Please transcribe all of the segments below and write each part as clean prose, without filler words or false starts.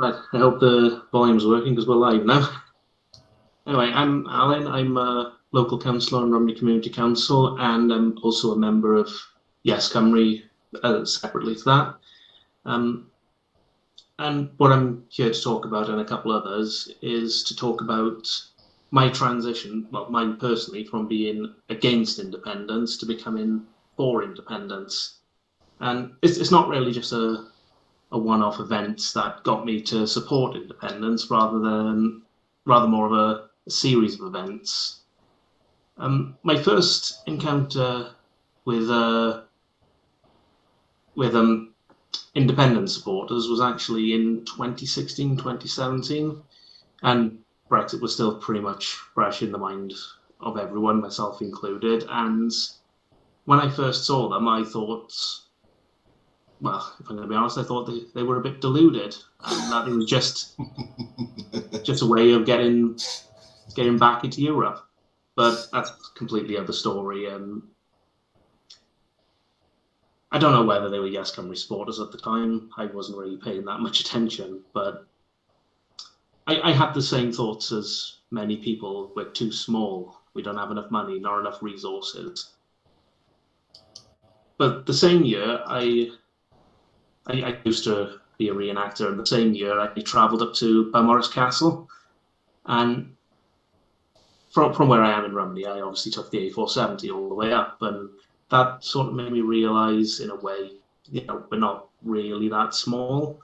Right, I hope the volume's working because we're live now. Anyway, I'm Alan. I'm a local councillor on Rhymni Community Council, and I'm also a member of YesRhymni separately to that. And what I'm here to talk about, and a couple others, is to talk about my transition, well, mine personally, from being against independence to becoming for independence. And it's not really just a one-off event that got me to support independence, rather more of a series of events. My first encounter with independence supporters was actually in 2016, 2017, and Brexit was still pretty much fresh in the mind of everyone, myself included. And when I first saw them, I thought, well, if I'm going to be honest, I thought they were a bit deluded, and that it was just a way of getting back into Europe. But that's completely other story. I don't know whether they were YesRhymni supporters at the time. I wasn't really paying that much attention, but I had the same thoughts as many people. We're too small. We don't have enough money, not enough resources. But the same year, I used to be a reenactor, and the same year I travelled up to Balmoral Castle, and from where I am in Rhymni, I obviously took the A470 all the way up, and that sort of made me realise, in a way, we're not really that small.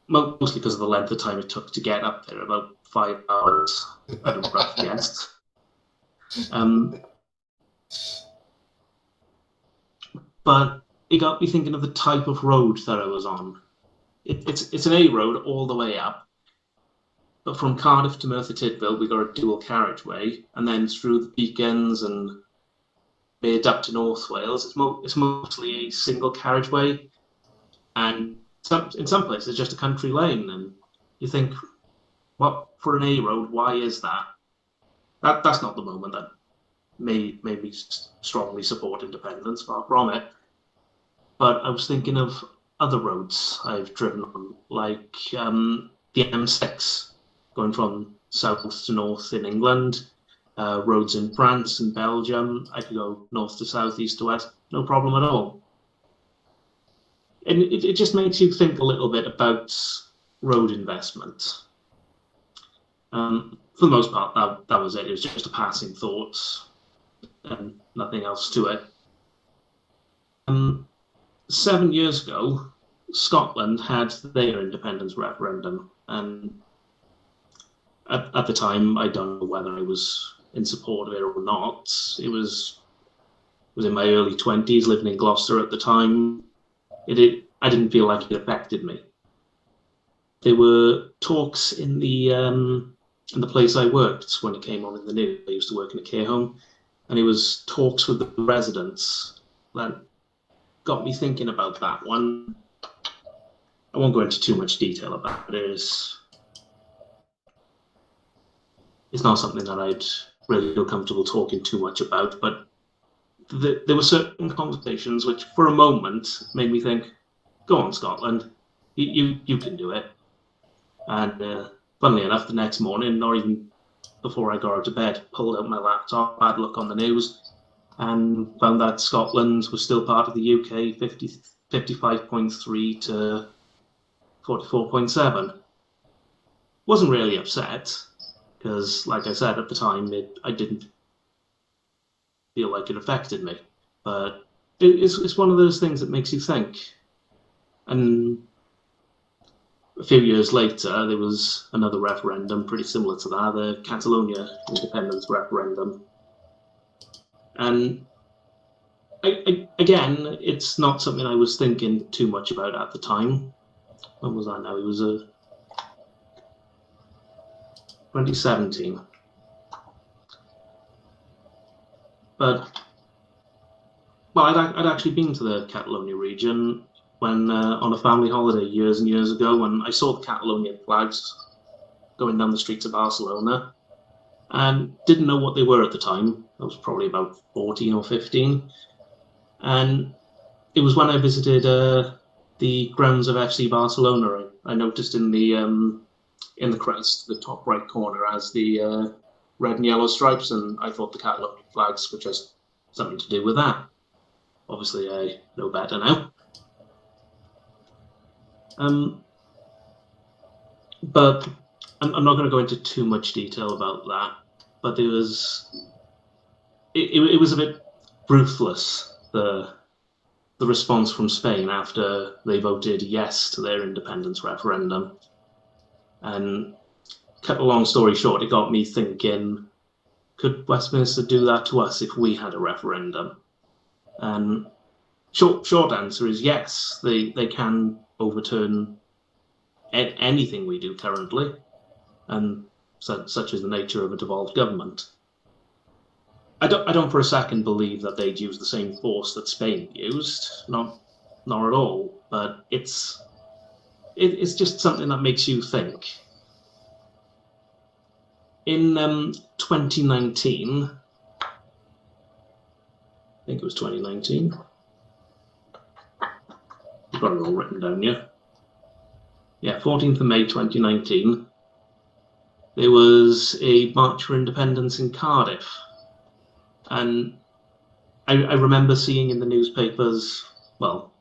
Mostly because of the length of time it took to get up there, about 5 hours at a rough guess. But it got me thinking of the type of road that I was on. It's an A road all the way up, but from Cardiff to Merthyr Tydfil we got a dual carriageway, and then through the Beacons and mid up to North Wales, it's mostly a single carriageway, and in some places it's just a country lane. And you think, what, for an A road, why is that? That's not the moment that made me strongly support independence, far from it. But I was thinking of other roads I've driven on, like the M6, going from south to north in England, roads in France and Belgium. I could go north to south, east to west, no problem at all. And it just makes you think a little bit about road investment. For the most part, that was it. It was just a passing thought and nothing else to it. 7 years ago, Scotland had their independence referendum, and at the time, I don't know whether I was in support of it or not. It was in my early 20s, living in Gloucester at the time. I didn't feel like it affected me. There were talks in the place I worked when it came on in the news. I used to work in a care home, and it was talks with the residents that got me thinking about that one. I won't go into too much detail about it. It's not something that I'd really feel comfortable talking too much about, but there were certain conversations which, for a moment, made me think, go on, Scotland, you can do it. And funnily enough, the next morning, not even before I got out of bed, pulled out my laptop, had a look on the news, and found that Scotland was still part of the UK, 55.3 to 44.7. Wasn't really upset, because, like I said, at the time, I didn't feel like it affected me. But it's one of those things that makes you think. And a few years later, there was another referendum pretty similar to that, the Catalonia independence referendum. And again, it's not something I was thinking too much about at the time. When was that now? It was 2017. But, well, I'd actually been to the Catalonia region when on a family holiday years and years ago, when I saw the Catalonian flags going down the streets of Barcelona, and didn't know what they were at the time. I was probably about 14 or 15. And it was when I visited the the grounds of FC Barcelona. I noticed in the crest, the top right corner, has the red and yellow stripes, and I thought the Catalonian flags were just something to do with that. Obviously, I know better now. But I'm not going to go into too much detail about that. But it was a bit ruthless, the response from Spain after they voted yes to their independence referendum. And cut a long story short, it got me thinking, could Westminster do that to us if we had a referendum? And short answer is yes, they can overturn anything we do currently, and such is the nature of a devolved government. I don't for a second believe that they'd use the same force that Spain used, not at all. But it's just something that makes you think. In 2019, I think it was 2019. I've got it all written down here. Yeah, 14th of May 2019. There was a March for Independence in Cardiff. And I remember seeing in the newspapers, well,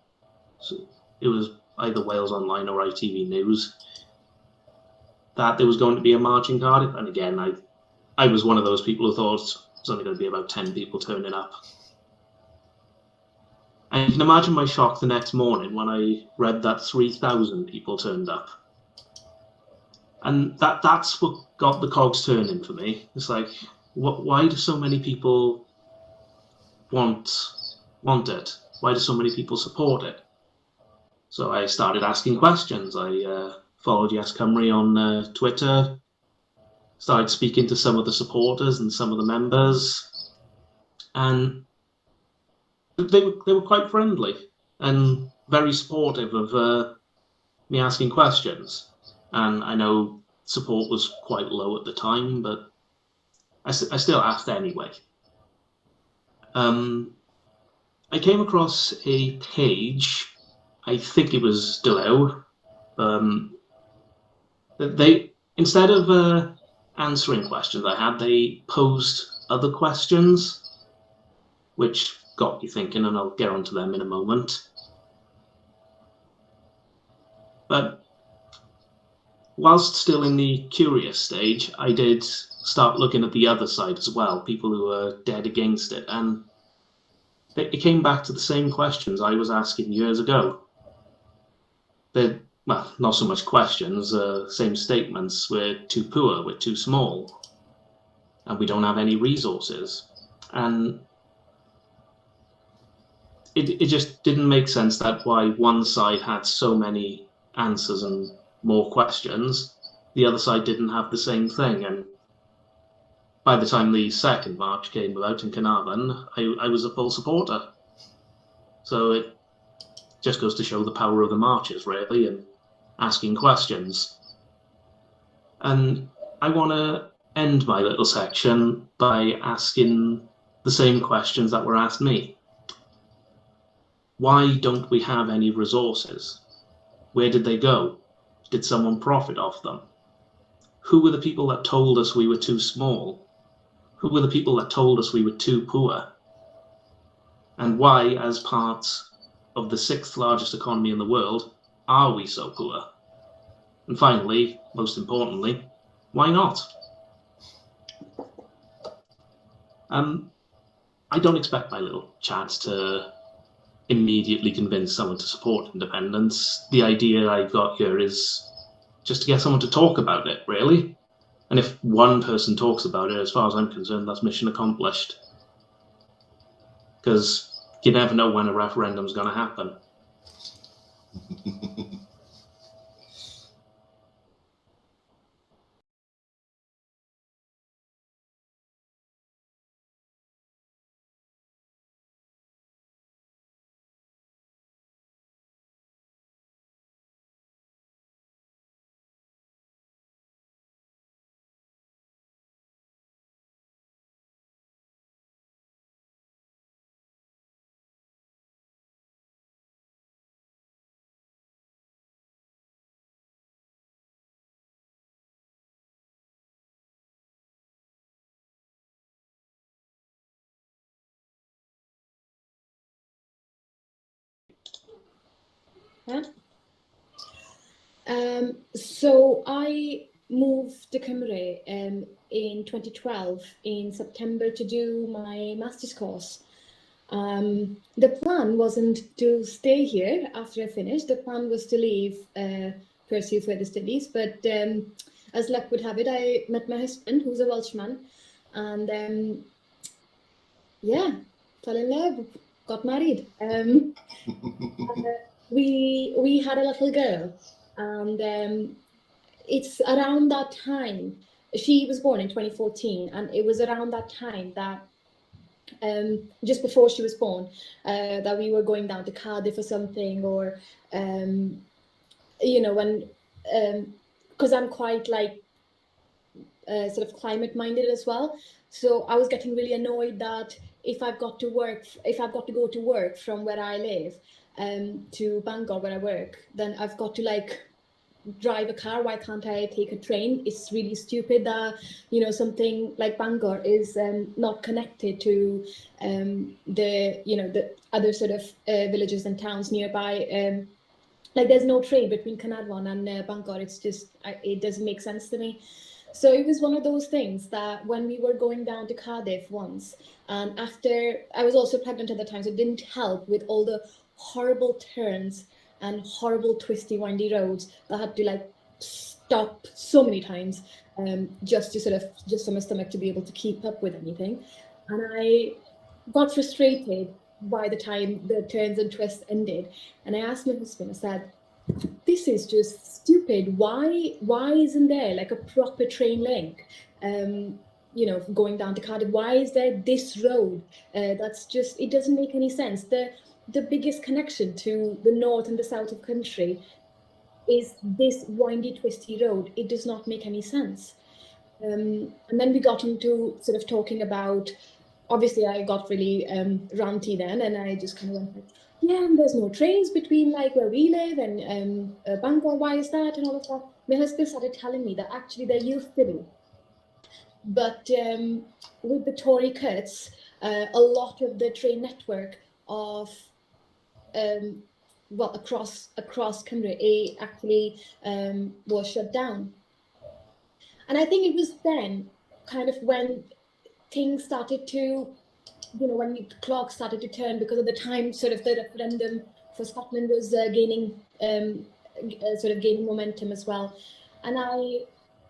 it was either Wales Online or ITV News, that there was going to be a march in Cardiff. And again, I was one of those people who thought it was only going to be about 10 people turning up. And you can imagine my shock the next morning when I read that 3,000 people turned up. And that's what got the cogs turning for me. It's like, why do so many people want it? Why do so many people support it? So I started asking questions. I followed YesRhymni on Twitter, started speaking to some of the supporters and some of the members, and they were quite friendly and very supportive of me asking questions. And I know support was quite low at the time, but I still asked anyway. I came across a page, I think it was Delau, they, instead of answering questions they posed other questions, which got me thinking, and I'll get onto them in a moment. But whilst still in the curious stage, I did start looking at the other side as well, people who were dead against it, and it came back to the same questions I was asking years ago. Well, not so much questions, same statements. We're too poor, we're too small, and we don't have any resources. And it just didn't make sense that why one side had so many answers and more questions, the other side didn't have the same thing. And by the time the second march came about in Carnarvon, I was a full supporter. So it just goes to show the power of the marches, really, and asking questions. And I want to end my little section by asking the same questions that were asked me. Why don't we have any resources? Where did they go? Did someone profit off them? Who were the people that told us we were too small? Who were the people that told us we were too poor? And why, as part of the 6th largest economy in the world, are we so poor? And finally, most importantly, why not? I don't expect my little chat to immediately convince someone to support independence. The idea I've got here is just to get someone to talk about it, really. And if one person talks about it, as far as I'm concerned, that's mission accomplished. Because you never know when a referendum's going to happen. Yeah. So I moved to Cymru in 2012 in September to do my master's course. The plan wasn't to stay here after I finished. The plan was to leave, pursue further studies. But as luck would have it, I met my husband, who's a Welshman, and yeah, fell in love, got married. We had a little girl, and it's around that time. She was born in 2014, and it was around that time that just before she was born, that we were going down to Cardiff or something, or you know, when because I'm quite like sort of climate minded as well. So I was getting really annoyed that if I've got to go to work from where I live to Bangor where I work, then I've got to like drive a car. Why can't I take a train? It's really stupid that, you know, something like Bangor is not connected to the other sort of villages and towns nearby. Like there's no train between Carnarvon and Bangor. It's just, it doesn't make sense to me. So it was one of those things that when we were going down to Cardiff once, and after I was also pregnant at the time, so it didn't help with all the horrible turns and horrible twisty windy roads that I had to like stop so many times just for my stomach to be able to keep up with anything. And I got frustrated by the time the turns and twists ended, and I asked my husband, I said, this is just stupid. Why isn't there like a proper train link you know, going down to Cardiff? Why is there this road that's just, it doesn't make any sense. The biggest connection to the north and the south of country is this windy twisty road. It does not make any sense. And then we got into sort of talking about, obviously I got really ranty then, and I just kind of went like, yeah, and there's no trains between like where we live and Bangor, why is that, and all of that. My husband started telling me that actually there used to be, but with the Tory cuts, a lot of the train network of well, across Cymru actually was shut down. And I think it was then kind of when things started to, you know, when the clock started to turn, because at the time sort of the referendum for Scotland was gaining momentum as well. And I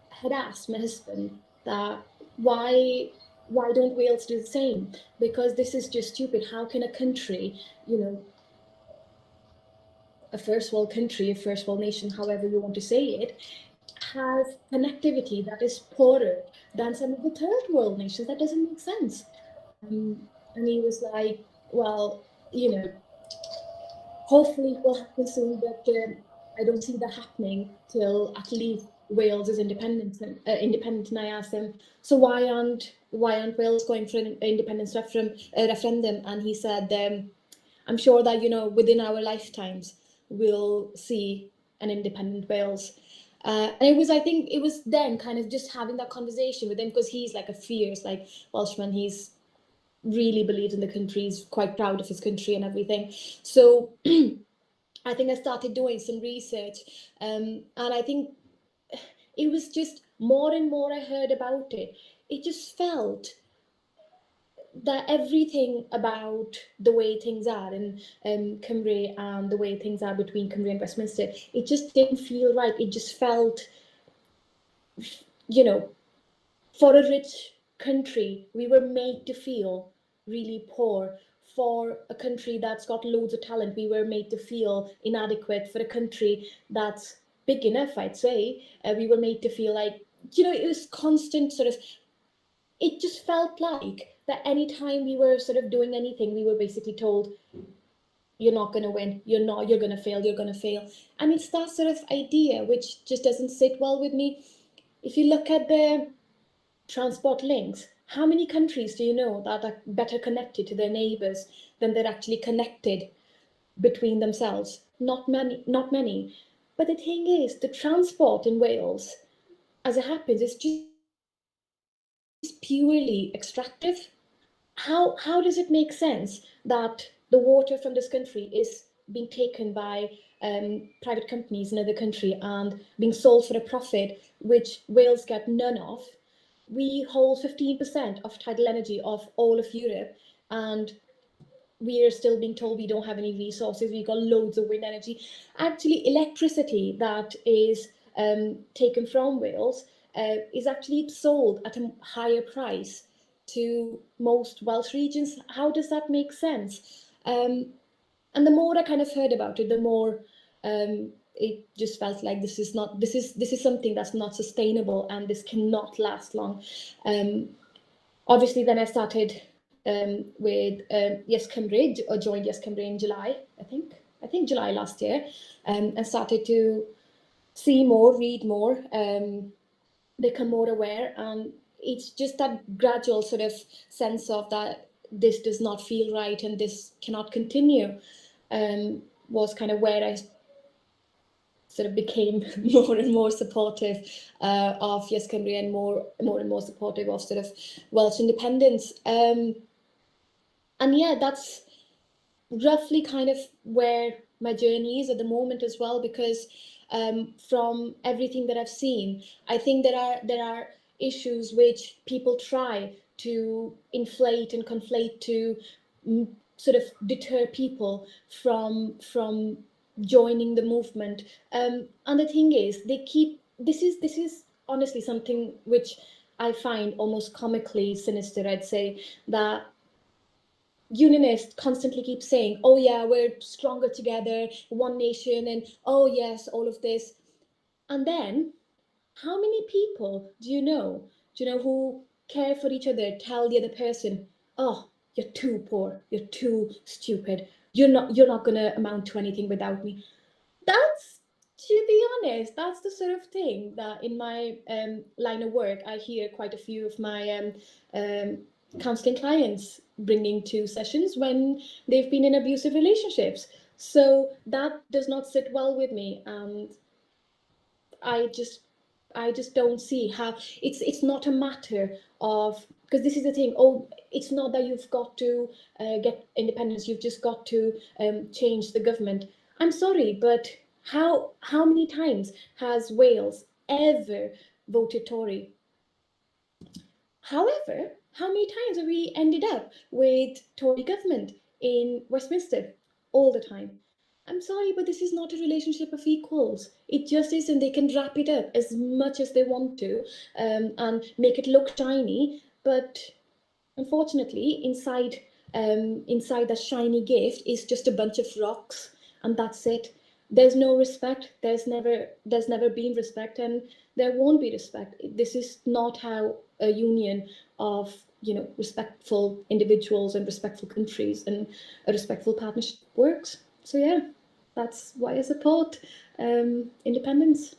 had asked my husband that why don't Wales do the same? Because this is just stupid. How can a country, you know, a first world country, a first world nation, however you want to say it, has connectivity that is poorer than some of the third world nations? That doesn't make sense. And he was like, well, you know, hopefully it will happen soon, but I don't see that happening till at least Wales is independent. And I asked him, so why aren't Wales going for an independence referendum? And he said, I'm sure that, you know, within our lifetimes we'll see an independent Wales. And I think it was then kind of just having that conversation with him, because he's like a fierce like Welshman. He's really believes in the country. He's quite proud of his country and everything. So I think I started doing some research, and I think it was just more and more I heard about it. It just felt that everything about the way things are in Cymru and the way things are between Cymru and Westminster, it just didn't feel right. It just felt, you know, for a rich country, we were made to feel really poor. For a country that's got loads of talent, we were made to feel inadequate. For a country that's big enough, I'd say, we were made to feel like, you know, it was constant sort of, it just felt like that anytime we were sort of doing anything, we were basically told, you're not going to win, you're going to fail. And it's that sort of idea which just doesn't sit well with me. If you look at the transport links, how many countries do you know that are better connected to their neighbours than they're actually connected between themselves? Not many. But the thing is, the transport in Wales, as it happens, is just purely extractive. How does it make sense that the water from this country is being taken by private companies in other country and being sold for a profit, which Wales get none of. We hold 15% of tidal energy of all of Europe, and we are still being told we don't have any resources. We've got loads of wind energy. Actually, electricity that is taken from Wales is actually sold at a higher price to most Welsh regions. How does that make sense? And the more I kind of heard about it, the more it just felt like this is something that's not sustainable, and this cannot last long. Obviously, then I started with YesRhymni, or joined YesRhymni in July, I think July last year, and started to see more, read more, become more aware, and it's just that gradual sort of sense of that this does not feel right and this cannot continue, was kind of where I sort of became more and more supportive of YesRhymni, and more and more supportive of sort of Welsh independence. And yeah, that's roughly kind of where my journey is at the moment as well, because from everything that I've seen, I think there are issues which people try to inflate and conflate to sort of deter people from joining the movement. And the thing is, this is honestly something which I find almost comically sinister. I'd say that unionists constantly keep saying, oh yeah, we're stronger together, one nation, and oh yes, all of this. And then how many people do you know who care for each other, tell the other person, oh, you're too poor, you're too stupid, you're not going to amount to anything without me? That's, to be honest, that's the sort of thing that in my line of work, I hear quite a few of my counseling clients bringing to sessions when they've been in abusive relationships. So that does not sit well with me, and I just don't see how it's not a matter of, because this is the thing, oh, it's not that you've got to get independence, you've just got to change the government. I'm sorry, but how many times has Wales ever voted Tory? However, how many times have we ended up with Tory government in Westminster? All the time. I'm sorry, but this is not a relationship of equals. It just isn't. They can wrap it up as much as they want to and make it look shiny, but unfortunately, inside that shiny gift is just a bunch of rocks, and that's it. There's no respect. There's never been respect, and there won't be respect. This is not how a union of respectful individuals and respectful countries and a respectful partnership works. So yeah, that's why I support independence.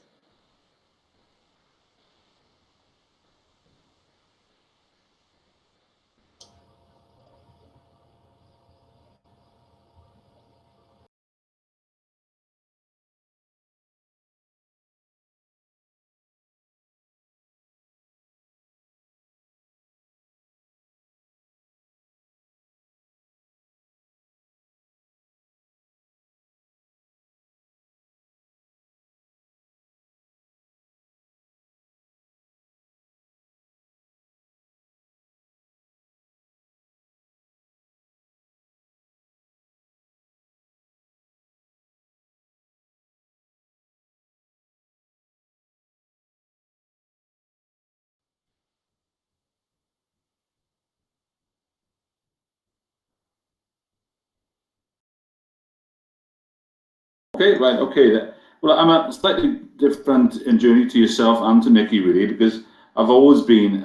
Okay, right, okay. Well, I'm a slightly different in journey to yourself and to Nikki, really, because I've always been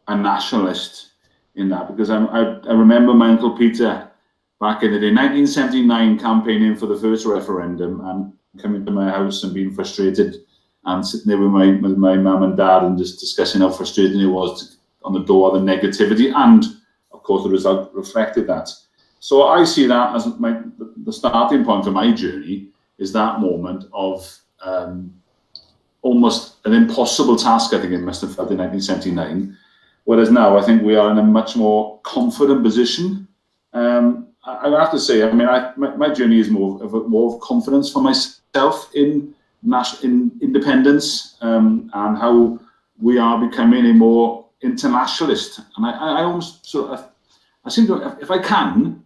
a nationalist in that, because I remember my Uncle Peter back in the day, 1979, campaigning for the first referendum and coming to my house and being frustrated and sitting there with my mum and dad and just discussing how frustrating it was on the door, the negativity, and of course the result reflected that. So I see that as the starting point for my journey is that moment of almost an impossible task, I think it must have felt in 1979. Whereas now I think we are in a much more confident position. And I have to say, I mean, my journey is more of confidence for myself in independence, and how we are becoming a more internationalist. And I almost sort of, I seem to, if I can,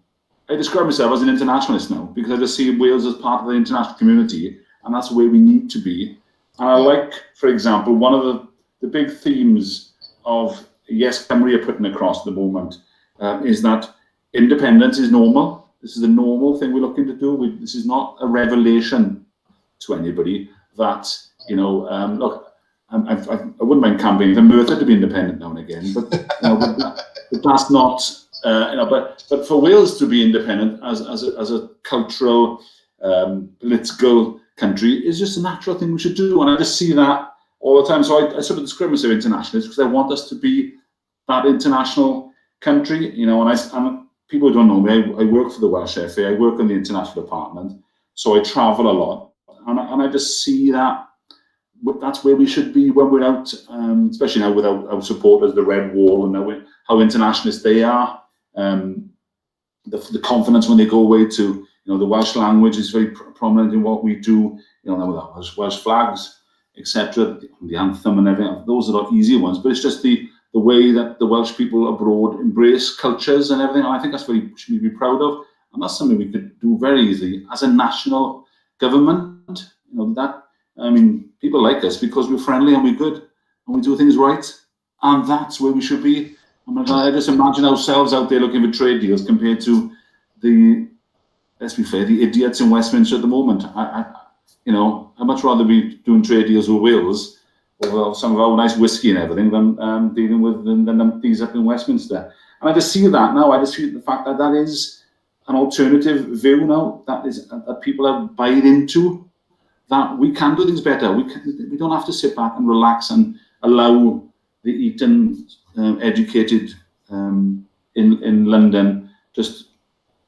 I describe myself as an internationalist now, because I just see Wales as part of the international community, and that's where we need to be. And I like, for example, one of the big themes of YesRhymni are putting across at the moment is that independence is normal. This is a normal thing we're looking to do. This is not a revelation to anybody that, you know, look, I wouldn't mind campaigning for Merthyr to be independent now and again, but, you know, but that's not, you know, but for Wales to be independent as a cultural, political country is just a natural thing we should do. And I just see that all the time. So I sort of describe myself internationalist because I want us to be that international country, you know. And people who don't know me, I work for the Welsh FA, I work in the international department, so I travel a lot, and I just see that that's where we should be when we're out, especially now with our supporters, the Red Wall, and how internationalist they are. The confidence when they go away to, you know, the Welsh language is very prominent in what we do, you know, with our Welsh flags, etc., the anthem and everything. Those are not easier ones, but it's just the way that the Welsh people abroad embrace cultures and everything. And I think that's what we should be proud of, and that's something we could do very easily as a national government. You know, that, I mean, people like us because we're friendly and we're good and we do things right, and that's where we should be. I just imagine ourselves out there looking for trade deals compared to the, let's be fair, the idiots in Westminster at the moment. You know, I'd much rather be doing trade deals with Wales or some of our nice whiskey and everything than dealing with than these up in Westminster. And I just see that now. I just see the fact that that is an alternative view now. That people are buying into, that we can do things better. We don't have to sit back and relax and allow the Eton educated in London, just,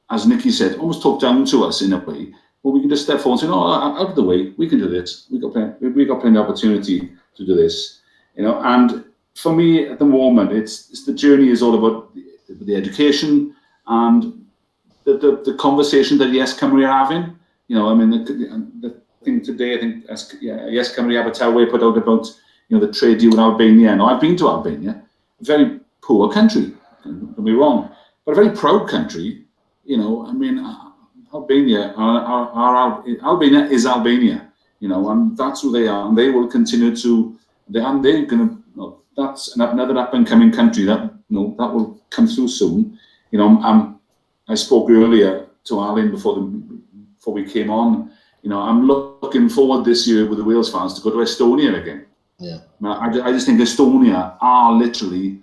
as Nikki said, almost talk down to us in a way. Well, we can just step forward and say, no, out of the way, we can do this. We got plenty of opportunity to do this, you know. And for me at the moment, it's the journey is all about the education and the conversation that YesRhymni are having. You know, I mean, the thing today, I think YesRhymni Abertawe put out about, you know, the trade deal with Albania. Now, I've been to Albania, a very poor country, don't get me wrong, but a very proud country. You know, I mean, Albania is Albania, you know, and that's who they are, and they will continue to. They're going to. You know, that's another up and coming country that, you know, that will come through soon. You know, I spoke earlier to Alan before we came on. You know, I'm looking forward this year with the Wales fans to go to Estonia again. Yeah. I just think Estonia are literally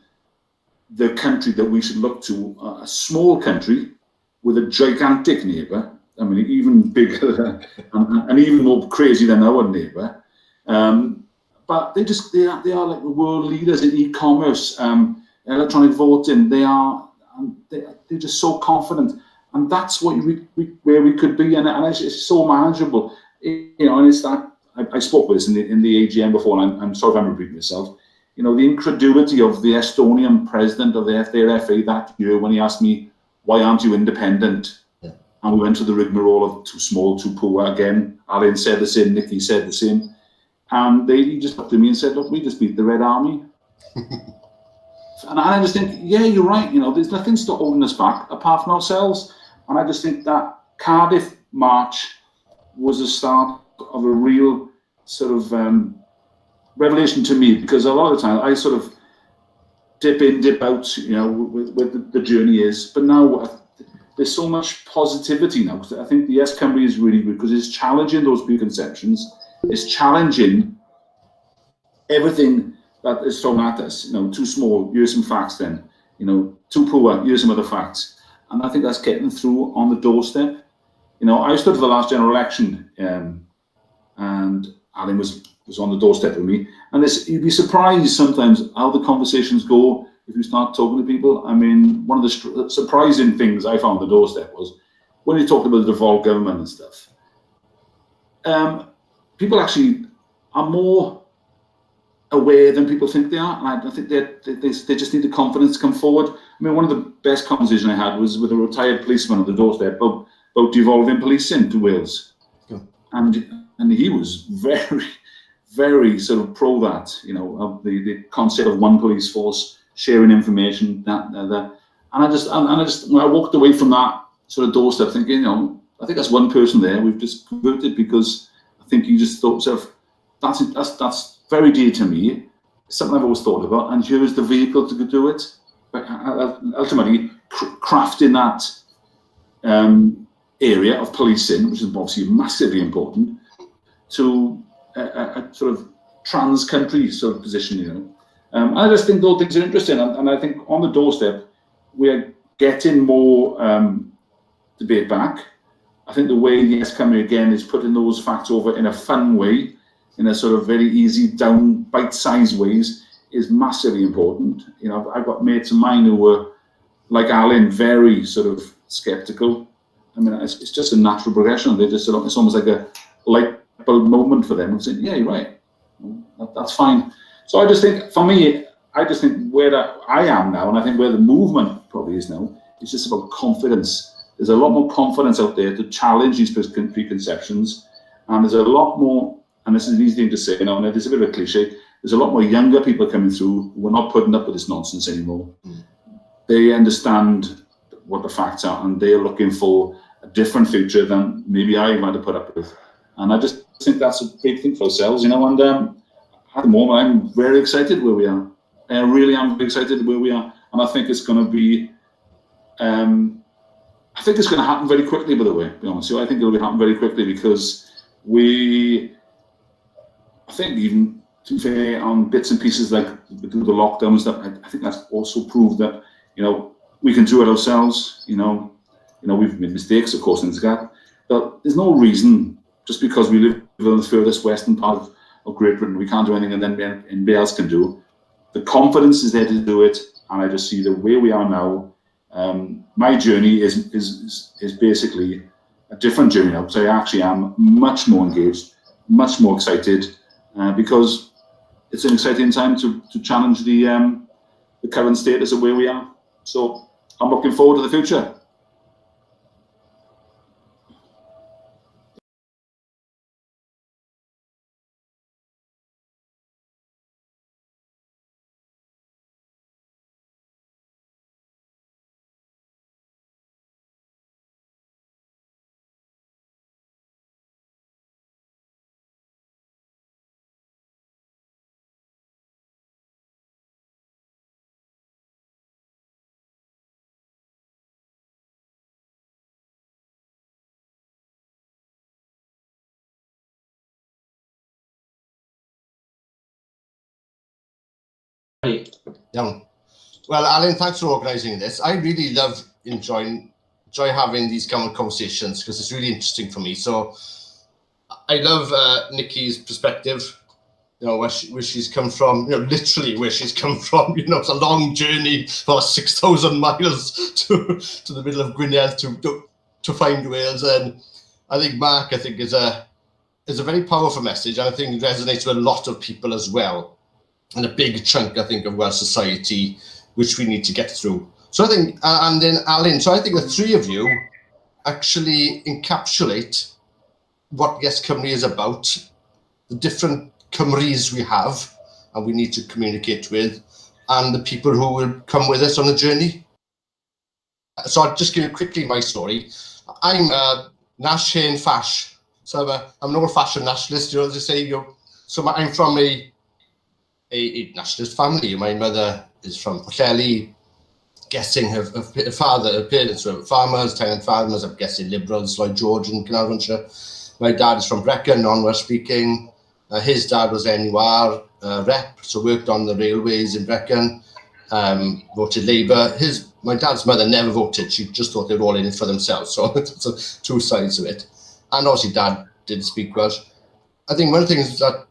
the country that we should look to. A small country with a gigantic neighbour. I mean, even bigger and even more crazy than our neighbour. But they are like the world leaders in e-commerce, electronic voting. They're just so confident, and that's what where we could be, and it's so manageable. You know, and it's that I spoke with this in the AGM before, and I'm sorry if I'm repeating myself. You know, the incredulity of the Estonian president of their FA that year when he asked me, "Why aren't you independent?" Yeah. And we went to the rigmarole of too small, too poor again. Alan said the same, Nikki said the same. And he just looked at me and said, "Look, we just beat the Red Army." And I just think, yeah, you're right. You know, there's nothing holding us back apart from ourselves. And I just think that Cardiff March was the start of a real sort of revelation to me, because a lot of the time I sort of dip in, dip out, you know, with the journey is. But now there's so much positivity now. I think the YesRhymni is really good because it's challenging those preconceptions. It's challenging everything that is thrown at us. You know, too small, here's some facts then. You know, too poor, here's some other facts. And I think that's getting through on the doorstep. You know, I stood for the last general election, and Alan was on the doorstep with me. And you'd be surprised sometimes how the conversations go if you start talking to people. I mean, one of the surprising things I found on the doorstep was when you talked about the devolved government and stuff. People actually are more aware than people think they are, and I think they just need the confidence to come forward. I mean, one of the best conversations I had was with a retired policeman on the doorstep about devolving policing to Wales, and he was very sort of pro that, you know, of the concept of one police force sharing information, that. And I just when I walked away from that sort of doorstep thinking, you know, I think that's one person there we've just converted, because I think you just thought to yourself, that's very dear to me. It's something I've always thought about, and here is the vehicle to do it. But ultimately, crafting that area of policing, which is obviously massively important, to a sort of trans-country sort of position, you know. I just think those things are interesting, and I think on the doorstep, we're getting more debate back. I think the way YesRhymni again is putting those facts over in a fun way, in a sort of very easy, down, bite-sized ways, is massively important. You know, I've got mates of mine who were, like Alan, very sort of skeptical. I mean, it's just a natural progression. They just, it's almost like a light bulb moment for them. I'm saying, yeah, you're right. That's fine. So I just think, for me, I just think where I am now, and I think where the movement probably is now, it's just about confidence. There's a lot more confidence out there to challenge these preconceptions, and there's a lot more, and this is an easy thing to say, you know, and it's a bit of a cliche, there's a lot more younger people coming through who are not putting up with this nonsense anymore. They understand what the facts are, and they're looking for a different future than maybe I might have put up with. And I just think that's a big thing for ourselves, you know, and at the moment, I'm very excited where we are. I really am very excited where we are. And I think it's going to be, I think it's going to happen very quickly, by the way, to be honest with you. I think it'll happen very quickly, because I think even to be fair, on bits and pieces like the lockdown and stuff, I think that's also proved that, you know, we can do it ourselves. You know, we've made mistakes, of course, things like that. But there's no reason, just because we live in the furthest western part of Great Britain, we can't do anything, and then anybody else can do. The confidence is there to do it, and I just see the way we are now. My journey is basically a different journey now, because I actually am much more engaged, much more excited, because it's an exciting time to challenge the current status of where we are. So I'm looking forward to the future. Right. Yeah. Well, Alan, thanks for organising this. I really enjoy having these kind of conversations, because it's really interesting for me. So I love Nikki's perspective, you know, where she's come from, you know, literally where she's come from. You know, it's a long journey, about 6,000 miles to the middle of Gwynedd to find Wales. And I think Mark, is a very powerful message, and I think it resonates with a lot of people as well, and a big chunk, I think, of Welsh society, which we need to get through. So I think, and then Alan, so I think the three of you actually encapsulate what YesRhymni is about, the different Cymrys we have, and we need to communicate with, and the people who will come with us on the journey. So I'll just give you quickly my story. I'm Nash Hen Fash, so I'm an old-fashioned nationalist, you know, as I say. So I'm from a nationalist family. My mother is from Pwllheli, guessing her parents were farmers, tenant farmers, I'm guessing Liberals, Lloyd George and Carnarvonshire. My dad is from Brecon, non-Welsh speaking. His dad was NUR rep, so worked on the railways in Brecon, voted Labour. My dad's mother never voted, she just thought they were all in it for themselves, so it's two sides of it. And obviously dad didn't speak Welsh. I think one of the things that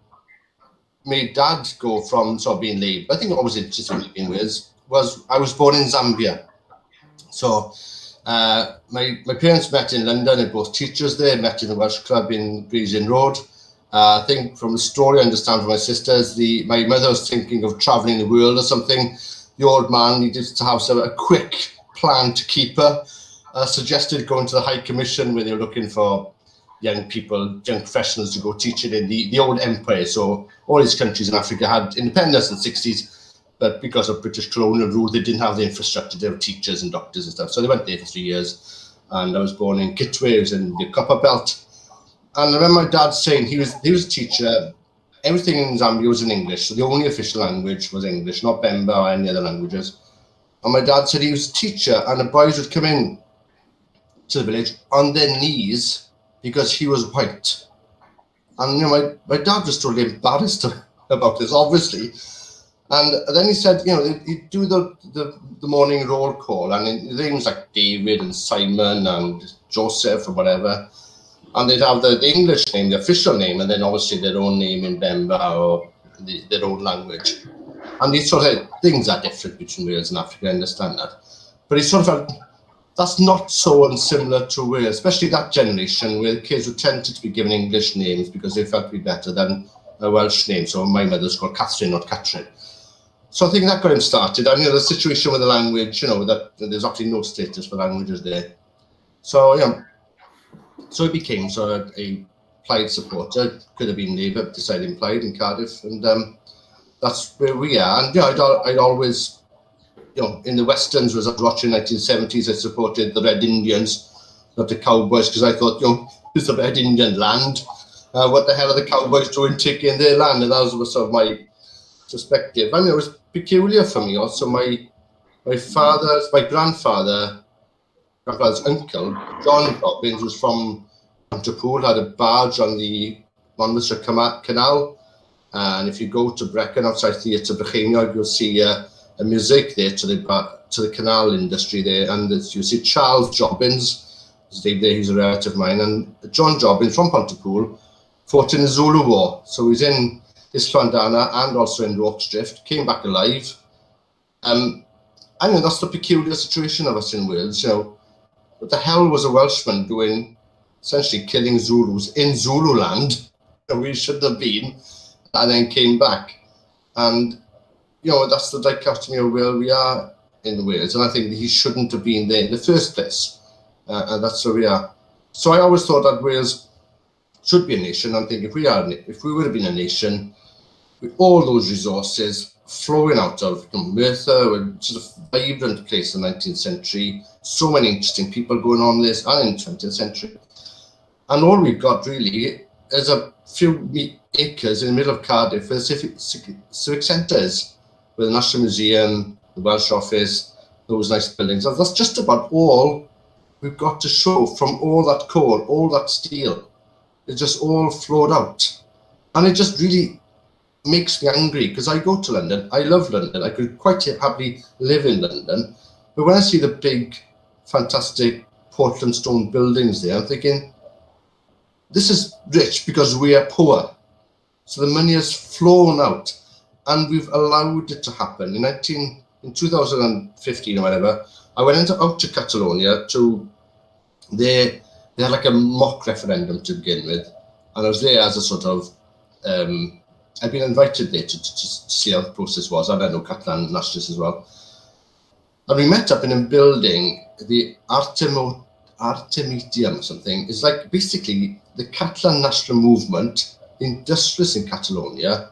made dad go from sort of being Labour, I think what was interesting in Wales was I was born in Zambia. So my parents met in London, they're both teachers there, met in the Welsh Club in Breeze Inn Road. I think from the story I understand from my sisters, my mother was thinking of traveling the world or something. The old man needed to have a quick plan to keep her. Suggested going to the High Commission where they were looking for young people, young professionals to go teach it in the old empire. So all these countries in Africa had independence in the 60s, but because of British colonial rule, they didn't have the infrastructure. There were teachers and doctors and stuff. So they went there for 3 years. And I was born in Kitwe, it was in the Copper Belt. And I remember my dad saying he was a teacher. Everything in Zambia was in English. So the only official language was English, not Bemba or any other languages. And my dad said he was a teacher, and the boys would come in to the village on their knees because he was white. And my dad was totally embarrassed about this, obviously. And then he said, he'd do the morning roll call, and names like David and Simon and Joseph or whatever. And they'd have the English name, the official name, and then obviously their own name in Bemba or their own language. And these sort of things are different between Wales and Africa, I understand that. But he sort of felt that's not so unsimilar to Wales, especially that generation where the kids were tended to be given English names because they felt to be better than a Welsh name. So my mother's called Catherine, not Catherine. So I think that got him started. And the situation with the language, that there's actually no status for languages there. So so it became a Plaid supporter. Could have been Labour, decided in Plaid in Cardiff, and that's where we are. And I'd always, in the Westerns, was I was watching 1970s, I supported the Red Indians, not the Cowboys, because I thought, it's the Red Indian land. What the hell are the Cowboys doing taking their land? And that was sort of my perspective. I mean, it was peculiar for me. Also, my grandfather's uncle, John Robbins, was from Pontypool, had a barge on the Monmouthshire Canal. And if you go to Brecon outside Theatr Brycheiniog, you'll see a mosaic there to the canal industry there. And you see Charles Jobbins, he's a relative of mine, and John Jobbins from Pontypool fought in the Zulu War. So he's in Islandana and also in Rorke's Drift, came back alive. I mean, that's the peculiar situation of us in Wales. What the hell was a Welshman doing, essentially killing Zulus in Zululand, where we should have been, and then came back? And, that's the dichotomy of where we are in Wales. And I think he shouldn't have been there in the first place. And that's where we are. So I always thought that Wales should be a nation. I think if we would have been a nation with all those resources flowing out of Merthyr, which is a vibrant place in the 19th century, so many interesting people going on this, and in the 20th century. And all we've got really is a few acres in the middle of Cardiff with civic centres, with the National Museum, the Welsh Office, those nice buildings. And that's just about all we've got to show from all that coal, all that steel. It just all flowed out. And it just really makes me angry, because I go to London. I love London. I could quite happily live in London. But when I see the big, fantastic Portland stone buildings there, I'm thinking, this is rich because we are poor. So the money has flown out, and we've allowed it to happen. In 2015 or whatever, I went out to Catalonia they had like a mock referendum to begin with, and I was there as a sort of, I'd been invited there to see how the process was, and I know Catalan nationalists as well. And we met up in a building, the Artemitium or something. It's like basically the Catalan national movement, the industrialists in Catalonia,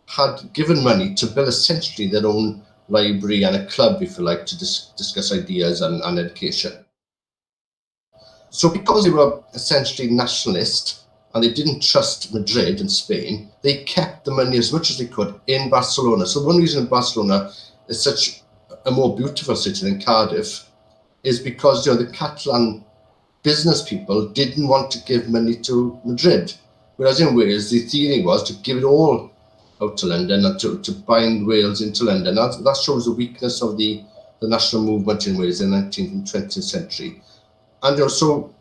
had given money to build essentially their own library and a club, if you like, to discuss ideas and education. So because they were essentially nationalist and they didn't trust Madrid and Spain, they kept the money as much as they could in Barcelona. So one reason Barcelona is such a more beautiful city than Cardiff is because the Catalan business people didn't want to give money to Madrid. Whereas in Wales, the theory was to give it all out to London and to bind Wales into London. That shows the weakness of the national movement in Wales in the 19th and 20th century. And so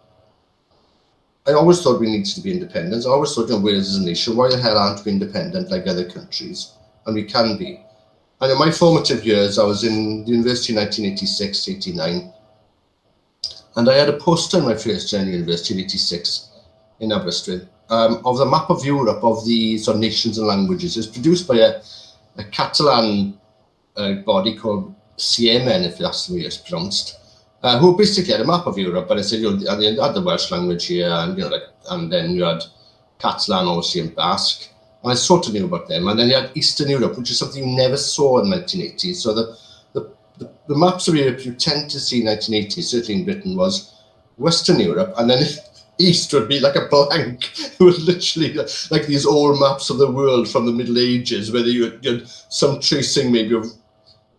I always thought we needed to be independent. I always thought Wales is a nation. Why the hell aren't we independent like other countries? And we can be. And in my formative years, I was in the university in 1986, 89. And I had a poster in my first year in university in 86 in Aberystwyth. of the map of Europe of the sort of nations and languages. It's produced by a Catalan body called CMN, if that's the way it's pronounced, who basically had a map of Europe. But I said, you had the Welsh language here, and and then you had Catalan, obviously, and Basque. And I sort of knew about them. And then you had Eastern Europe, which is something you never saw in 1980. So the maps of Europe you tend to see in 1980, certainly in Britain, was Western Europe, and then East would be like a blank. It was literally like these old maps of the world from the Middle Ages, where you had some tracing maybe of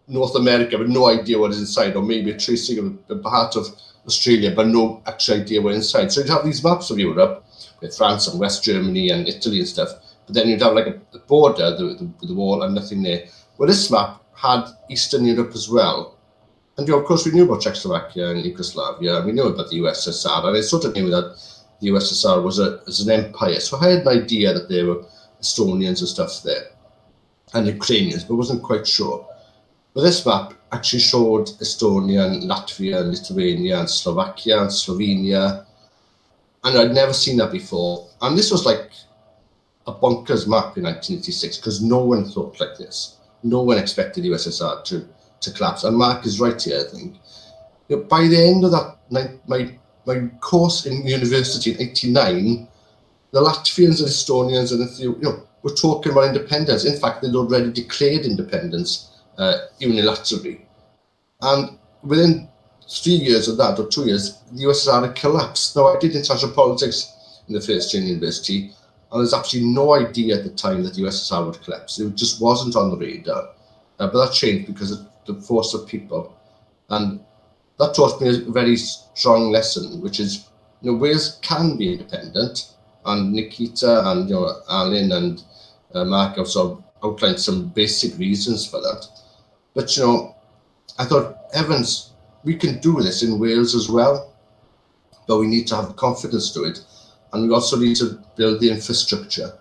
North America, but no idea what is inside, or maybe a tracing of a part of Australia, but no actual idea what inside. So you'd have these maps of Europe with France and West Germany and Italy and stuff, but then you'd have like a border, the wall, and nothing there. Well, this map had Eastern Europe as well. And of course, we knew about Czechoslovakia and Yugoslavia, and we knew about the USSR, and I sort of knew that the USSR was an empire. So I had an idea that there were Estonians and stuff there, and Ukrainians, but wasn't quite sure. But this map actually showed Estonia and Latvia and Lithuania and Slovakia and Slovenia, and I'd never seen that before. And this was like a bonkers map in 1986, because no one thought like this. No one expected the USSR to collapse. And Mark is right here, I think. By the end of that, my course in university in '89, the Latvians and Estonians and were talking about independence. In fact, they'd already declared independence unilaterally. And within 3 years of that, or 2 years, the USSR had collapsed. Now, I did international politics in the first year in university, and there's absolutely no idea at the time that the USSR would collapse. It just wasn't on the radar. But that changed because of the force of people. And that taught me a very strong lesson, which is, Wales can be independent. And Nikita and Alan and Mark have sort of outlined some basic reasons for that. But I thought, Evans, we can do this in Wales as well, but we need to have the confidence to it, and we also need to build the infrastructure.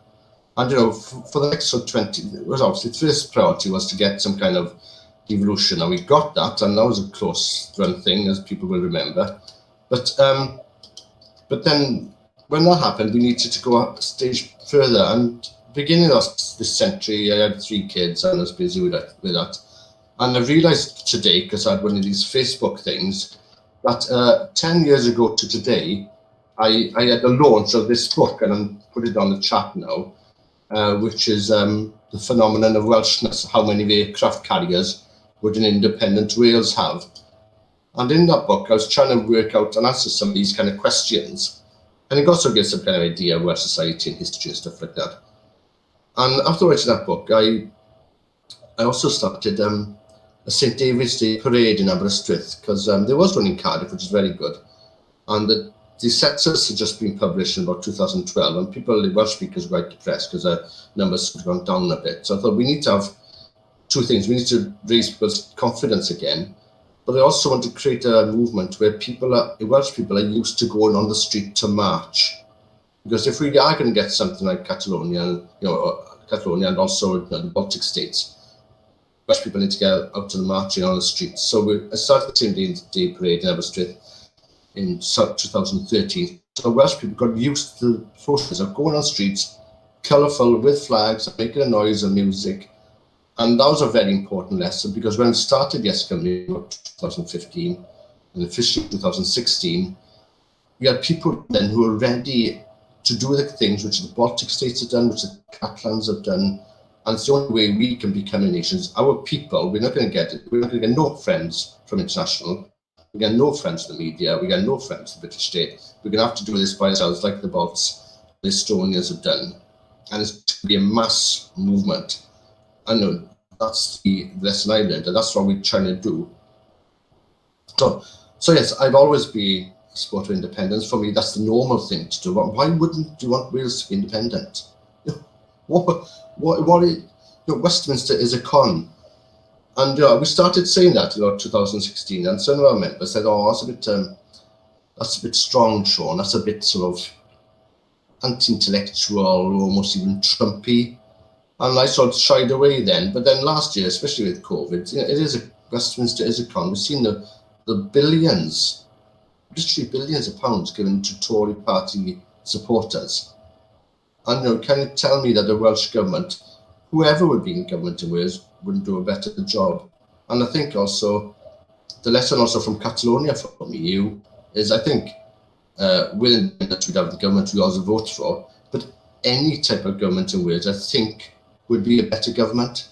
And for the next 20, it was obviously the first priority was to get some kind of devolution, and we got that, and that was a close run thing, as people will remember. But then when that happened, we needed to go a stage further. And beginning of this century, I had 3 kids, and I was busy with that. And I realized today, because I had one of these Facebook things, that 10 years ago to today, I had the launch of this book, and I'm put it on the chat now, which is the phenomenon of Welshness. How many aircraft carriers would an independent Wales have? And in that book, I was trying to work out and answer some of these kind of questions. And it also gives some kind of idea of Welsh society and history and stuff like that. And after writing that book, I also started a St David's Day parade in Aberystwyth, because there was one in Cardiff, which is very good. And the census had just been published in about 2012, and the Welsh speakers were quite depressed because their numbers had gone down a bit. So I thought we need to have 2 things. We need to raise people's confidence again, but I also want to create a movement where Welsh people are used to going on the street to march. Because if we are going to get something like Catalonia, Catalonia and also the Baltic states, Welsh people need to get out to the marching on the streets. So I started the St Day parade in Aberystwyth in 2013. So Welsh people got used to the process of going on streets, colourful, with flags, making a noise and music. And that was a very important lesson, because when we started YesRhymni in 2015 and officially 2016, we had people then who were ready to do the things which the Baltic states have done, which the Catalans have done. And it's the only way we can become a nation. Our people, we're not going to get it. We're not going to get no friends from international. We get no friends from the media. We get no friends from the British state. We're going to have to do this by ourselves, like the Balts, the Estonians have done. And it's going to be a mass movement. I know that's the lesson I learned, and that's what we're trying to do. So yes, I've always been a supporter of independence. For me, that's the normal thing to do. Why wouldn't you want Wales to be independent? Westminster is a con. And we started saying that in 2016, and some of our members said, "Oh, that's a bit strong, Sean. That's a bit sort of anti-intellectual, almost even Trumpy." And I sort of shied away then. But then last year, especially with COVID, Westminster is a con. We've seen the billions, literally billions of pounds given to Tory party supporters. And can you tell me that the Welsh government, whoever would be in government in Wales, wouldn't do a better job? And I think also the lesson also from Catalonia for me is, I think within that we'd have the government we also vote for, but any type of government in Wales, I think, would be a better government,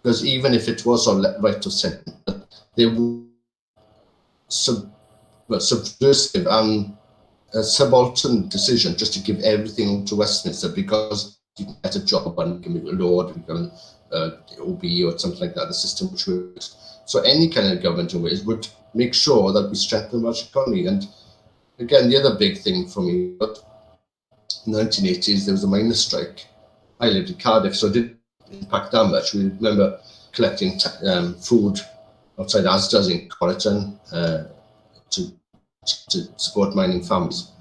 because even if it was on right of centre, they were subversive and a subaltern decision just to give everything to Westminster because you can get a job and you can be a lord, you can OB or something like that, the system which works. So any kind of government in Wales would make sure that we strengthen the Welsh economy. And again, the other big thing for me, but in the 1980s, there was a miners' strike. I lived in Cardiff, so it didn't impact that much. We remember collecting food outside Asda's in Corriton to support mining farms.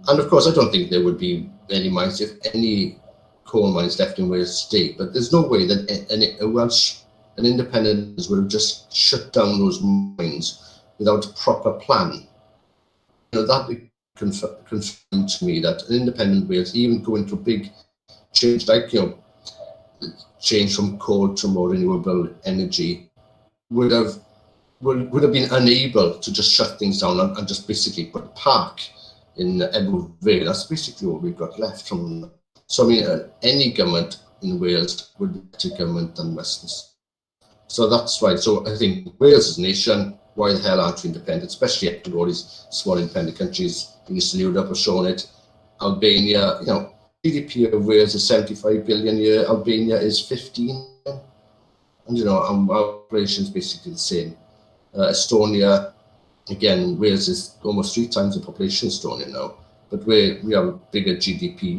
And of course, I don't think there would be any mines, if any coal mines left in Wales today, but there's no way that an independent would have just shut down those mines without a proper plan. That confirmed to me that an independent Wales, even going to a big change, like change from coal to more renewable energy, would have been unable to just shut things down and just basically put a park in Ebble Vale. That's basically what we've got left from them. So I mean, any government in Wales would be a better government than Westminster. So that's why. So I think Wales as a nation, why the hell aren't we independent? Especially after all these small independent countries, Eastern Europe have shown it. Albania, GDP of Wales is 75 billion a year. Albania is 15, and our population is basically the same. Estonia, again, Wales is almost 3 times the population of Estonia now, but we have a bigger GDP.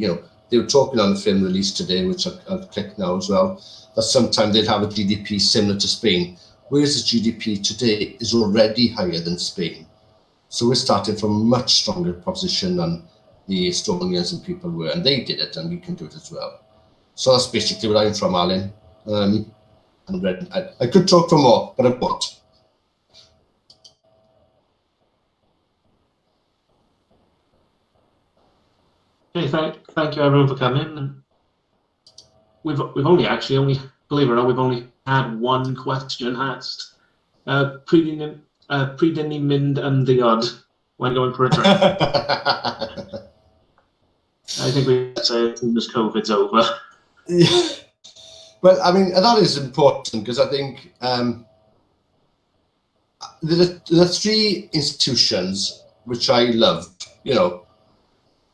They were talking on the film released today, which I'll click now as well, that sometime they'll have a GDP similar to Spain. Wales' GDP today is already higher than Spain. So we're starting from a much stronger position than the Estonians and people were, and they did it, and we can do it as well. So that's basically where I'm from, Alan. I could talk for more, but I won't. Okay, thank you everyone for coming. And we've only believe it or not, we've only had one question asked. Prydyn ni mynd yn ddiod when going for a drink. I think we say as soon as COVID's over. Yeah. Well, I mean, that is important because I think the 3 institutions which I love.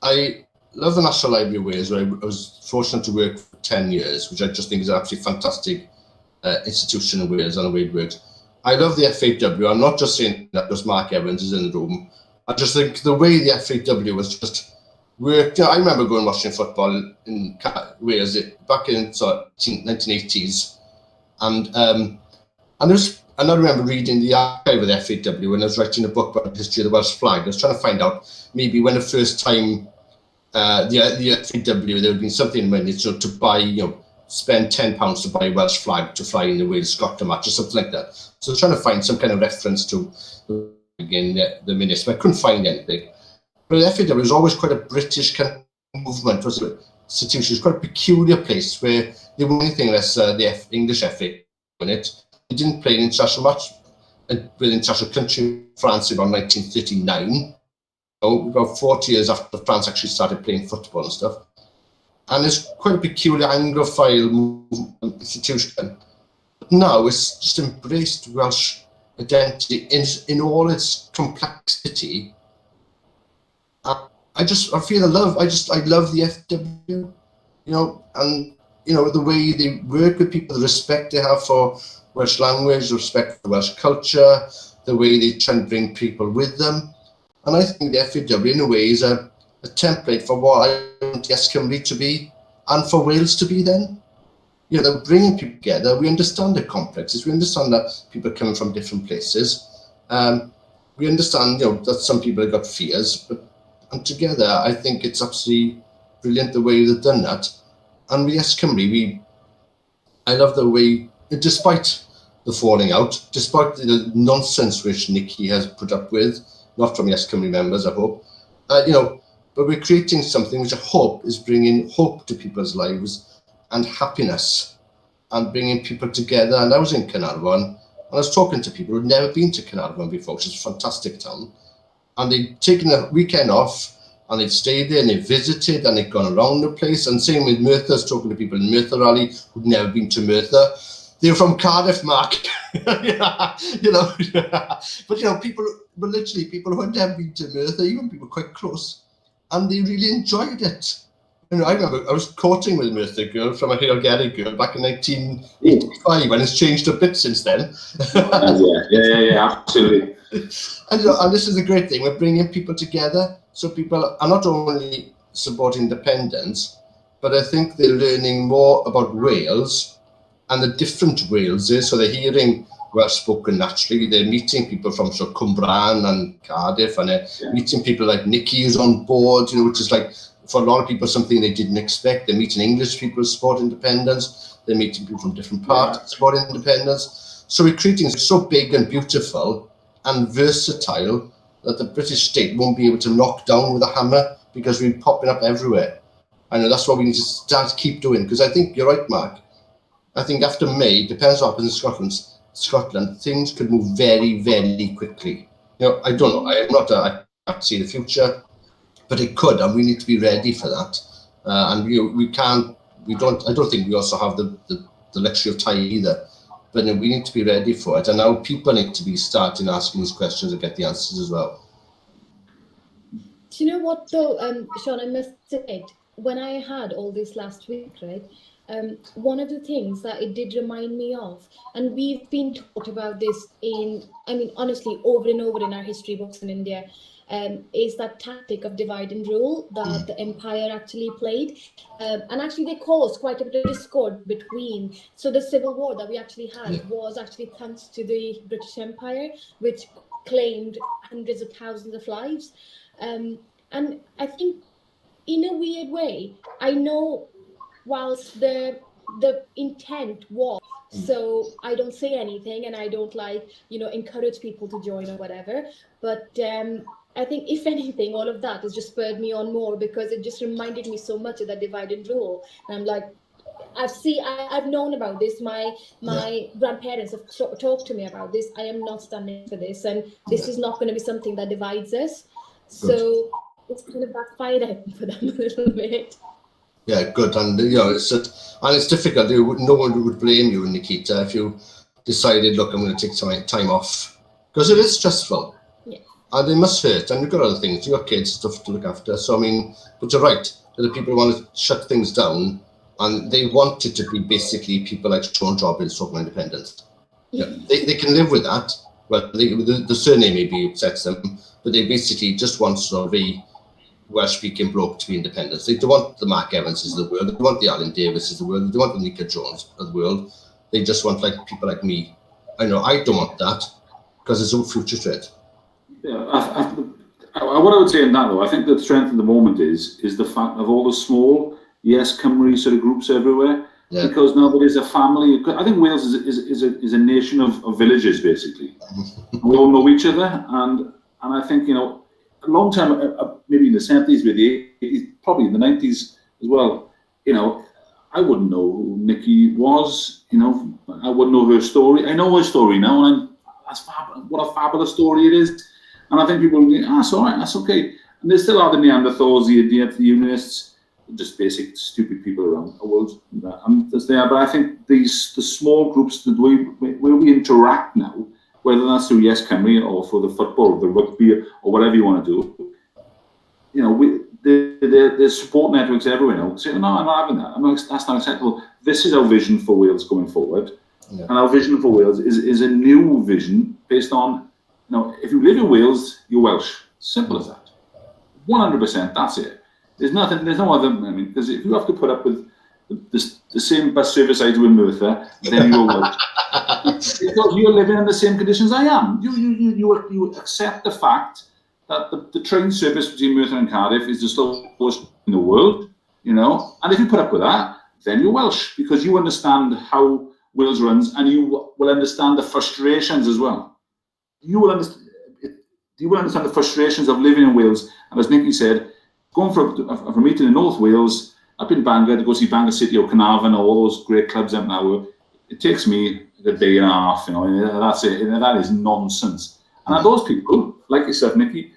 I love the National Library of Wales, where I was fortunate to work for 10 years, which I just think is an absolutely fantastic institution in Wales and the way it works. I love the FAW. I'm not just saying that because Mark Evans is in the room. I just think the way the FAW was just worked. I remember going and watching football in Wales back in the 1980s, and I remember reading the archive of the FAW when I was writing a book about the history of the Welsh flag. I was trying to find out maybe when the first time the FAW, there would be something in mind to buy, spend £10 to buy a Welsh flag to fly in the Wales-Scotland match or something like that. So I was trying to find some kind of reference to again the minutes, but I couldn't find anything. But the FAW was always quite a British kind of movement, was it? Institution. It was quite a peculiar place where they were anything less the English FA in it. They didn't play an international match with international country, France, about 1939. About 40 years after France actually started playing football and stuff. And it's quite a peculiar Anglophile institution. But now it's just embraced Welsh identity in all its complexity. I love the FW, and the way they work with people, the respect they have for Welsh language, the respect for Welsh culture, the way they try and bring people with them. And I think the FAW, in a way, is a template for what I want YesRhymni to be and for Wales to be then. They're bringing people together. We understand the complexes. We understand that people are coming from different places. We understand, that some people have got fears, and together, I think it's absolutely brilliant the way they've done that. And with YesRhymni, I love the way, despite the falling out, despite the nonsense which Nikki has put up with, not from YesRhymni members, I hope, but we're creating something which I hope is bringing hope to people's lives and happiness and bringing people together. And I was in Carnarvon, and I was talking to people who'd never been to Carnarvon before, which is a fantastic town. And they'd taken a weekend off, and they'd stayed there, and they visited, and they'd gone around the place. And same with Merthyr, I was talking to people in Merthyr Rally who'd never been to Merthyr. They were from Cardiff, Mark. Yeah, you know, but you know, people who had never been to Merthyr, even people quite close, and they really enjoyed it. You know, I remember I was courting with a Merthyr girl from a Hale girl back in 1985, and it's changed a bit since then. Yeah, absolutely. And, you know, and this is a great thing. We're bringing people together, so people are not only supporting independence, but I think they're learning more about Wales and the different Waleses. So they're hearing Welsh spoken naturally. They're meeting people from sort of Cwmbran and Cardiff, and they're meeting people like Nikki, who's on board, you know, which is like, for a lot of people, something they didn't expect. They're meeting English people who support independence. They're meeting people from different parts who support independence. So we're creating so big and beautiful and versatile that the British state won't be able to knock down with a hammer, because we're popping up everywhere. I know that's what we need to keep doing, because I think you're right, Mark. I think after May, depends what happens in Scotland, things could move very, very quickly. You know, I don't know. I can't see the future, but it could, and we need to be ready for that. And I don't think we also have the luxury of time either. But we need to be ready for it. And now people need to be starting asking these questions and get the answers as well. Do you know what though, Sean, I must say, when I had all this last week, right, one of the things that it did remind me of, and we've been taught about this honestly, over and over in our history books in India, is that tactic of divide and rule that the empire actually played. And actually they caused quite a bit of discord between. So the civil war that we actually had was actually thanks to the British Empire, which claimed hundreds of thousands of lives. And I think in a weird way, I know whilst the intent was, so I don't say anything and I don't encourage people to join or whatever, but I think if anything, all of that has just spurred me on more, because it just reminded me so much of that divide and rule. And I'm like, I've known about this. My grandparents have talked to me about this. I am not standing for this, and this is not going to be something that divides us. So it's kind of backfired for them a little bit. Yeah, good. And you know, it's difficult. No one would blame you, Nikita, if you decided, look, I'm going to take some time off, because it is stressful. Yeah. And it must hurt, and you've got other things, you've got kids, stuff to look after. So, I mean, but you're right, that the people want to shut things down, and they want it to be basically people like Sean Jobbins talking independence. Yeah. They can live with that. Well, the surname maybe upsets them, but they basically just want sort of a Welsh-speaking bloke to be independent. They don't want the Mark Evanses of the world, they don't want the Alan Davises of the world, they don't want the Nika Jones of the world. They just want like people like me. I know I don't want that, because there's no future to it. Yeah, what I would say in that though, I think the strength at the moment is the fact of all the small YesRhymni sort of groups everywhere. Yeah. Because now there is a family. I think Wales is a nation of villages basically. We all know each other, and I think, you know, a long time, maybe in the 70s, maybe the 80s, probably in the 90s as well. You know, I wouldn't know who Nikki was. You know, I wouldn't know her story. I know her story now, and what a fabulous story it is. And I think people will go, that's all right, that's okay. And there still are the Neanderthals, the Unionists, just basic stupid people around the world. And that's there. But I think the small groups, where we interact now, whether that's through YesRhymni or for the football, or the rugby, or whatever you want to do, you know, there's support networks everywhere now. Say, no, I'm not having that. That's not acceptable. This is our vision for Wales going forward. Yeah. And our vision for Wales is a new vision based on, you know, if you live in Wales, you're Welsh. Simple as that. 100%, that's it. There's no other, I mean, because if you have to put up with the same bus service I do in Merthyr, then you're Welsh. Because you're living in the same conditions I am. You accept the fact that the train service between Merthyr and Cardiff is the slowest in the world, you know, and if you put up with that, then you're Welsh, because you understand how Wales runs, and you will understand the frustrations as well. You will understand the frustrations of living in Wales, and as Nikki said, going for a meeting in North Wales, up in Bangor to go see Bangor City or Carnarvon or all those great clubs up now, it takes me a day and a half, and that's it. And that is nonsense. And those people, like yourself, Nicky,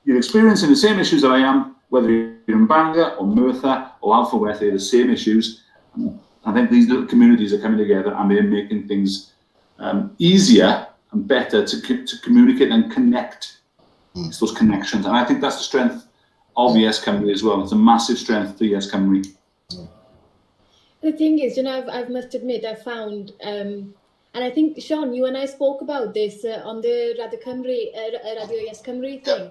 you're experiencing the same issues that I am, whether you're in Bangor or Merthyr or Alpha they're the same issues. And I think these little communities are coming together and they're making things easier and better to communicate and connect. It's those connections. And I think that's the strength of YesChymni as well. It's a massive strength to YesChymni. The thing is, I must admit, I found, and I think, Sean, you and I spoke about this on the Radio YesChymni thing.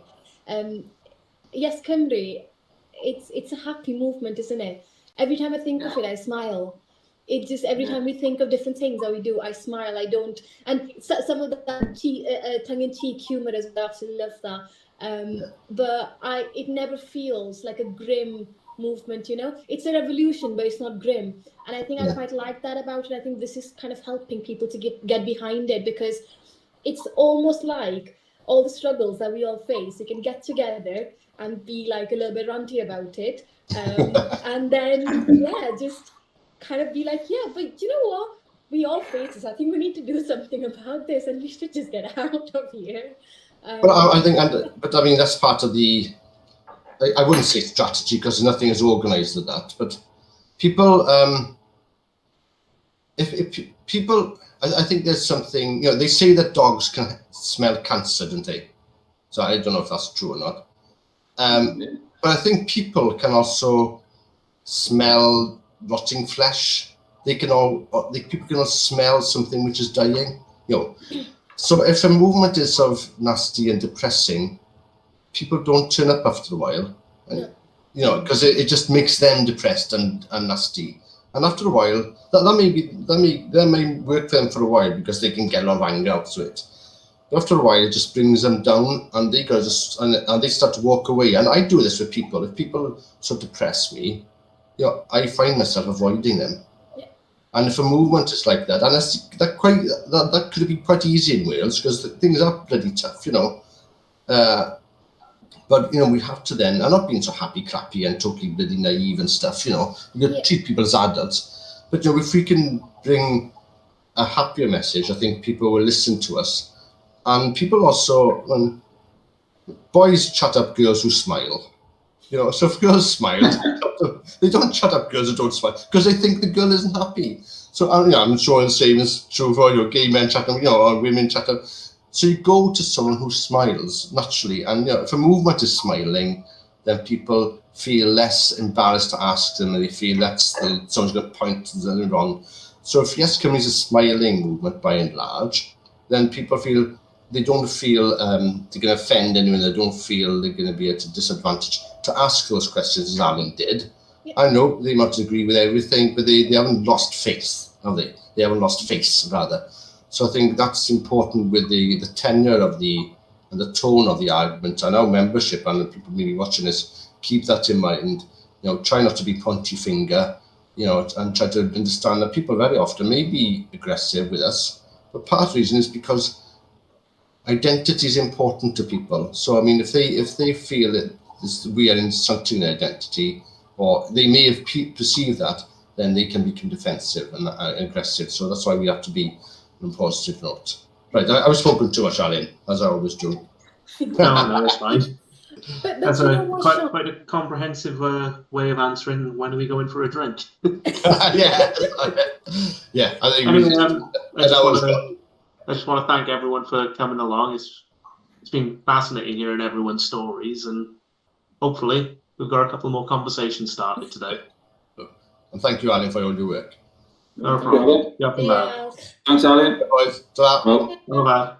YesChymni, it's a happy movement, isn't it? Every time I think of it, I smile. It just, every time we think of different things that we do, I smile. I don't, and some of that tongue-in-cheek humor as well, I absolutely love that. But it never feels like a grim movement, It's a revolution, but it's not grim. And I think I quite like that about it. I think this is kind of helping people to get behind it, because it's almost like all the struggles that we all face, you can get together and be like a little bit ranty about it. And then, just kind of be like, but you know what? We all face this. I think we need to do something about this, and we should just get out of here. But I think, but I mean, that's part of the, I wouldn't say strategy, because nothing is organized at that, but people, if people, I think there's something, they say that dogs can smell cancer, don't they? So I don't know if that's true or not. But I think people can also smell rotting flesh. People can all smell something which is dying, So if a movement is sort of nasty and depressing, people don't turn up after a while, and, because it just makes them depressed and nasty. And after a while, that may work for them for a while, because they can get a lot of anger out of it. But after a while, it just brings them down, and they go and they start to walk away. And I do this with people. If people sort of depress me, I find myself avoiding them. Yeah. And if a movement is like that, and that could be quite easy in Wales, because things are bloody tough, But we have to then, I'm not being so happy, crappy, and totally bloody naive and stuff. You treat people as adults. But if we can bring a happier message, I think people will listen to us. And people also, when boys chat up girls who smile. So if girls smile, they don't chat up girls who don't smile, because they think the girl isn't happy. So I'm sure the same is true for gay men chat up, or women chat up. So you go to someone who smiles naturally, and if a movement is smiling, then people feel less embarrassed to ask them, and they feel that someone's going to point to them wrong. So if YesChymni is a smiling movement by and large, then people feel they don't feel they're going to offend anyone. They don't feel they're going to be at a disadvantage to ask those questions, as Alan did. Yeah. I know they might agree with everything, but they haven't lost faith, have they? They haven't lost face, rather. So I think that's important with the tenure of and the tone of the argument, and our membership, and the people maybe watching this, keep that in mind. Try not to be pointy finger, and try to understand that people very often may be aggressive with us, but part of the reason is because identity is important to people. So I mean, if they feel that we are insulting their identity, or they may have perceived that, then they can become defensive and aggressive. So that's why we have to be on a positive note. Right, I was spoken too much, Alan, as I always do. No, that's fine. But That's quite a comprehensive way of answering when are we going for a drink. Yeah. I think I just want to thank everyone for coming along. It's been fascinating hearing everyone's stories, and hopefully we've got a couple more conversations started today. And thank you, Alan, for all your work. No problem. Thanks, Alan. Boys. Ta-ra. Bye.